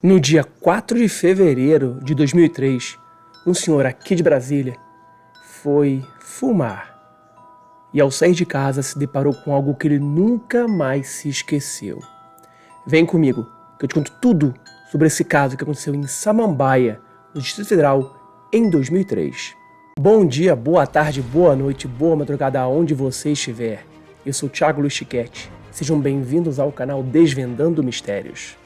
No dia 4 de fevereiro de 2003, um senhor aqui de Brasília foi fumar e, ao sair de casa, se deparou com algo que ele nunca mais se esqueceu. Vem comigo, que eu te conto tudo sobre esse caso que aconteceu em Samambaia, no Distrito Federal, em 2003. Bom dia, boa tarde, boa noite, boa madrugada, aonde você estiver. Eu sou o Thiago Luiz Chiquete. Sejam bem-vindos ao canal Desvendando Mistérios.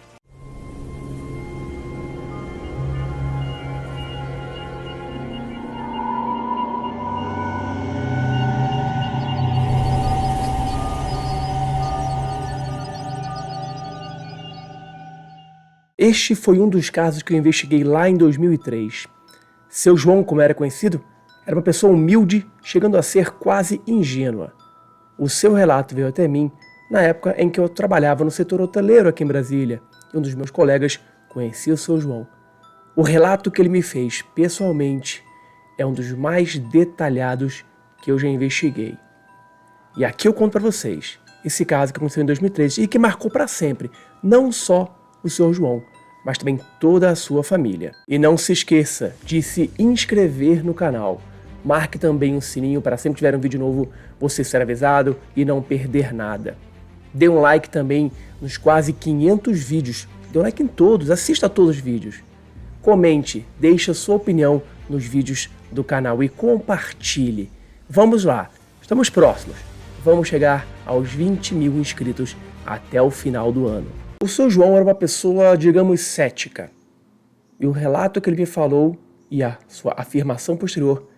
Este foi um dos casos que eu investiguei lá em 2003. Seu João, como era conhecido, era uma pessoa humilde, chegando a ser quase ingênua. O seu relato veio até mim na época em que eu trabalhava no setor hoteleiro aqui em Brasília, e um dos meus colegas conhecia o seu João. O relato que ele me fez pessoalmente é um dos mais detalhados que eu já investiguei. E aqui eu conto para vocês esse caso que aconteceu em 2003 e que marcou para sempre, não só o Sr. João, mas também toda a sua família. E não se esqueça de se inscrever no canal. Marque também o sininho para sempre que tiver um vídeo novo você ser avisado e não perder nada. Dê um like também nos quase 500 vídeos. Dê um like em todos, assista a todos os vídeos. Comente, deixe a sua opinião nos vídeos do canal e compartilhe. Vamos lá, estamos próximos. Vamos chegar aos 20 mil inscritos até o final do ano. O Sr. João era uma pessoa, digamos, cética. E o relato que ele me falou e a sua afirmação posterior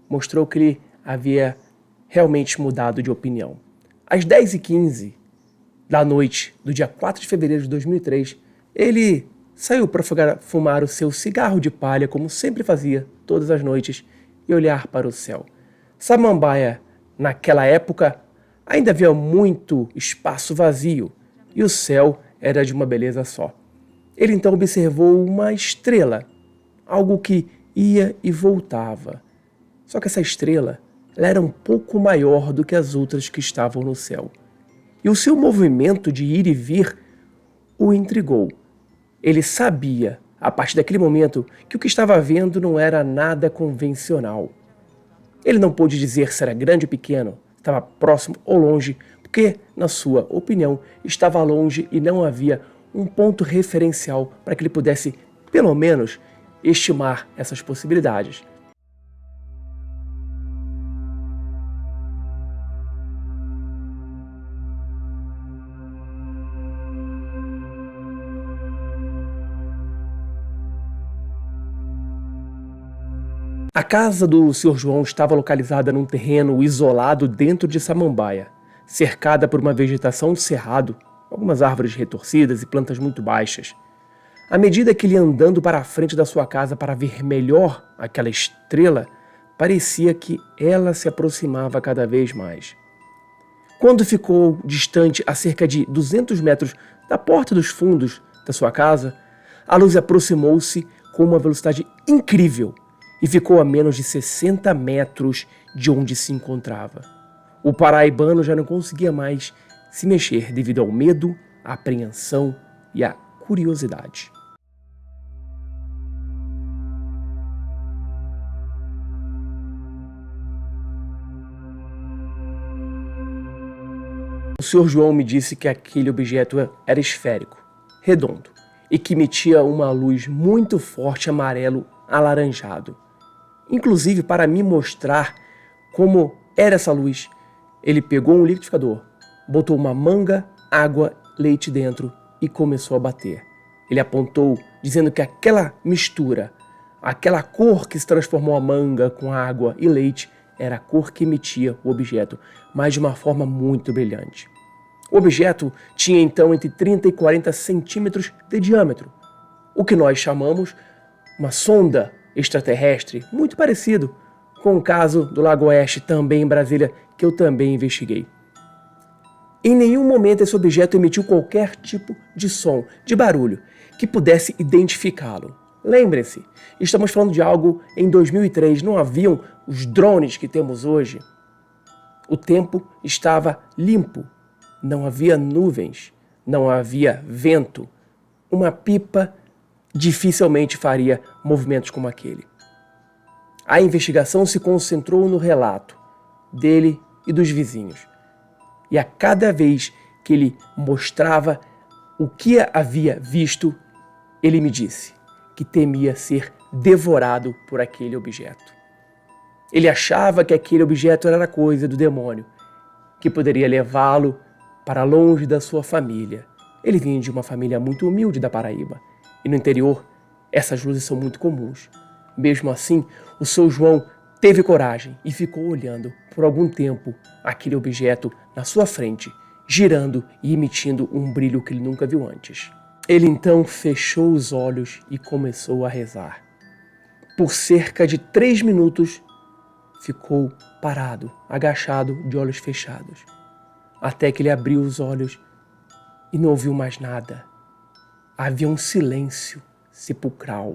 mostrou que ele havia realmente mudado de opinião. Às 10h15 da noite do dia 4 de fevereiro de 2003, ele saiu para fumar o seu cigarro de palha, como sempre fazia todas as noites, e olhar para o céu. Samambaia, naquela época, ainda havia muito espaço vazio e o céu era de uma beleza só. Ele então observou uma estrela, algo que ia e voltava. Só que essa estrela ela era um pouco maior do que as outras que estavam no céu. E o seu movimento de ir e vir o intrigou. Ele sabia, a partir daquele momento, que o que estava vendo não era nada convencional. Ele não pôde dizer se era grande ou pequeno, estava próximo ou longe, porque, na sua opinião, estava longe e não havia um ponto referencial para que ele pudesse, pelo menos, estimar essas possibilidades. A casa do Sr. João estava localizada num terreno isolado dentro de Samambaia, cercada por uma vegetação de cerrado, algumas árvores retorcidas e plantas muito baixas. À medida que ele ia andando para a frente da sua casa para ver melhor aquela estrela, parecia que ela se aproximava cada vez mais. Quando ficou distante a cerca de 200 metros da porta dos fundos da sua casa, a luz aproximou-se com uma velocidade incrível e ficou a menos de 60 metros de onde se encontrava. O paraibano já não conseguia mais se mexer devido ao medo, à apreensão e à curiosidade. O Sr. João me disse que aquele objeto era esférico, redondo, e que emitia uma luz muito forte amarelo alaranjado. Inclusive, para me mostrar como era essa luz, ele pegou um liquidificador, botou uma manga, água, leite dentro e começou a bater. Ele apontou, dizendo que aquela mistura, aquela cor que se transformou a manga com água e leite, era a cor que emitia o objeto, mas de uma forma muito brilhante. O objeto tinha então entre 30 e 40 centímetros de diâmetro, o que nós chamamos uma sonda extraterrestre, muito parecido com o caso do Lago Oeste, também em Brasília, que eu também investiguei. Em nenhum momento esse objeto emitiu qualquer tipo de som, de barulho, que pudesse identificá-lo. Lembre-se, estamos falando de algo em 2003, não haviam os drones que temos hoje. O tempo estava limpo, não havia nuvens, não havia vento. Uma pipa dificilmente faria movimentos como aquele. A investigação se concentrou no relato dele e dos vizinhos. E a cada vez que ele mostrava o que havia visto, ele me disse que temia ser devorado por aquele objeto. Ele achava que aquele objeto era coisa do demônio, que poderia levá-lo para longe da sua família. Ele vinha de uma família muito humilde da Paraíba, e no interior essas luzes são muito comuns. Mesmo assim, o seu João teve coragem e ficou olhando por algum tempo aquele objeto na sua frente, girando e emitindo um brilho que ele nunca viu antes. Ele então fechou os olhos e começou a rezar. Por cerca de 3 minutos, ficou parado, agachado, de olhos fechados, até que ele abriu os olhos e não ouviu mais nada. Havia um silêncio sepulcral.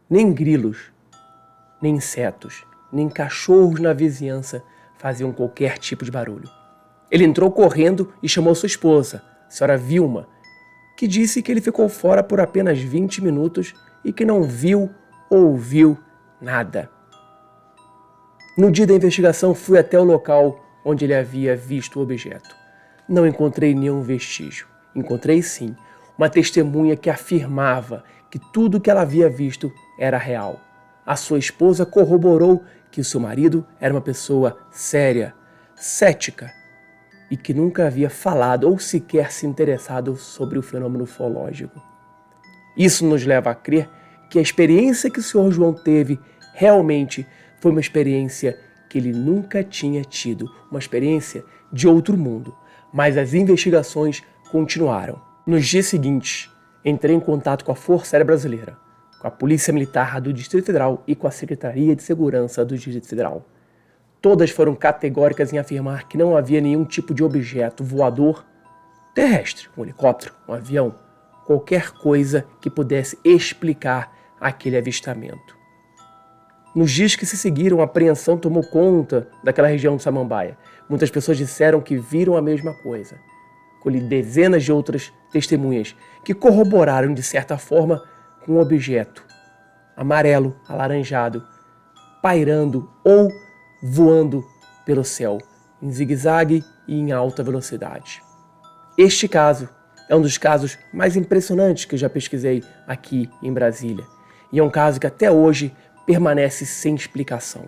Nem grilos, nem insetos, nem cachorros na vizinhança faziam qualquer tipo de barulho. Ele entrou correndo e chamou sua esposa, a senhora Vilma, que disse que ele ficou fora por apenas 20 minutos e que não viu ou ouviu nada. No dia da investigação, fui até o local onde ele havia visto o objeto. Não encontrei nenhum vestígio. Encontrei, sim, uma testemunha que afirmava que tudo que ela havia visto era real. A sua esposa corroborou que o seu marido era uma pessoa séria, cética, e que nunca havia falado ou sequer se interessado sobre o fenômeno ufológico. Isso nos leva a crer que a experiência que o Sr. João teve realmente foi uma experiência que ele nunca tinha tido, uma experiência de outro mundo. Mas as investigações continuaram. Nos dias seguintes, entrei em contato com a Força Aérea Brasileira, com a Polícia Militar do Distrito Federal e com a Secretaria de Segurança do Distrito Federal. Todas foram categóricas em afirmar que não havia nenhum tipo de objeto voador terrestre, um helicóptero, um avião, qualquer coisa que pudesse explicar aquele avistamento. Nos dias que se seguiram, a apreensão tomou conta daquela região de Samambaia. Muitas pessoas disseram que viram a mesma coisa. Colhi dezenas de outras testemunhas que corroboraram de certa forma com um objeto amarelo, alaranjado, pairando ou voando pelo céu, em zigue-zague e em alta velocidade. Este caso é um dos casos mais impressionantes que eu já pesquisei aqui em Brasília. E é um caso que até hoje permanece sem explicação.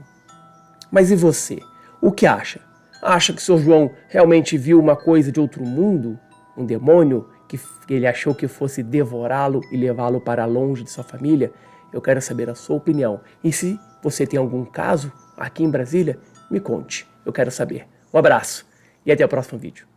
Mas e você? O que acha? Acha que o Sr. João realmente viu uma coisa de outro mundo? Um demônio que ele achou que fosse devorá-lo e levá-lo para longe de sua família? Eu quero saber a sua opinião. E se você tem algum caso aqui em Brasília, me conte. Eu quero saber. Um abraço e até o próximo vídeo.